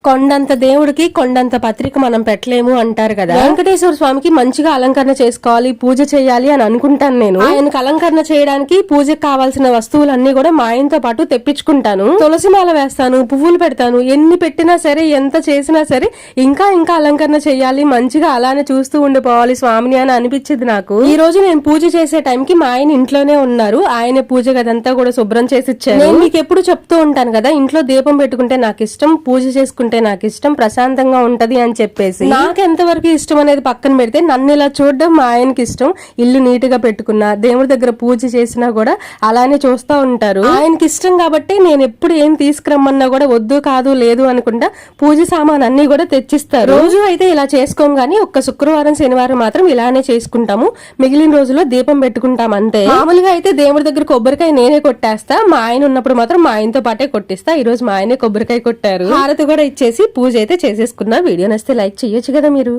కొండంత దేవుడికి కొండంత పత్రిక మనం పెట్టలేము అంటారు కదా. వెంకటేశ్వర స్వామికి మంచిగా అలంకరణ చేసుకోవాలి, పూజ చేయాలి అని అనుకుంటాను నేను. ఆయనకు అలంకరణ చేయడానికి పూజకు కావాల్సిన వస్తువులన్నీ కూడా మా ఆయనతో పాటు తెప్పించుకుంటాను. తులసి మాల వేస్తాను, పువ్వులు పెడతాను. ఎన్ని పెట్టినా సరే, ఎంత చేసినా సరే ఇంకా ఇంకా అలంకరణ చేయాలి, మంచిగా అలానే చూస్తూ ఉండిపోవాలి స్వామిని అని అనిపించింది నాకు. ఈ రోజు నేను పూజ చేసే టైంకి మా ఆయన ఇంట్లోనే ఉన్నారు. ఆయన పూజ గదంతా కూడా శుభ్రం చేసి ఇచ్చారు. నేను మీకు ఎప్పుడు చెప్తూ ఉంటాను కదా, ఇంట్లో దీపం పెట్టుకుంటే నాకు ఇష్టం, పూజ చేసుకుంటే నాకు ఇష్టం, ప్రశాంతంగా ఉంటది అని చెప్పేసి. నాకు ఎంతవరకు ఇష్టం అనేది పక్కన పెడితే నన్ను ఇలా చూడడం మా ఆయనకి ఇష్టం. ఇల్లు నీట్ గా పెట్టుకున్నా, దేవుడి దగ్గర పూజ చేసినా కూడా అలానే చూస్తూ ఉంటారు. ఆయనకి ఇష్టం కాబట్టి నేను ఎప్పుడు ఏం తీసుకురమ్మన్నా కూడా వద్దు కాదు లేదు అనుకుంటా పూజ సామాన్ అన్ని కూడా తెచ్చిస్తారు. రోజు అయితే ఇలా చేసుకోం గానీ ఒక్క శుక్రవారం శనివారం మాత్రం ఇలానే చేసుకుంటాము. మిగిలిన రోజుల్లో దీపం పెట్టుకుంటాం అంతే. మామూలుగా అయితే దేవుడి దగ్గర కొబ్బరికాయ నేనే కొట్టేస్తా, మా ఆయన ఉన్నప్పుడు మాత్రం మా ఆయనతో పాటే కొట్టిస్తా. ఈ రోజు మా ఆయనే కొబ్బరికాయ కొట్టారు. హారతి కూడా ఇచ్చేసి పూజ అయితే చేసేసుకున్నా. వీడియో నచ్చితే లైక్ చేయొచ్చు కదా మీరు.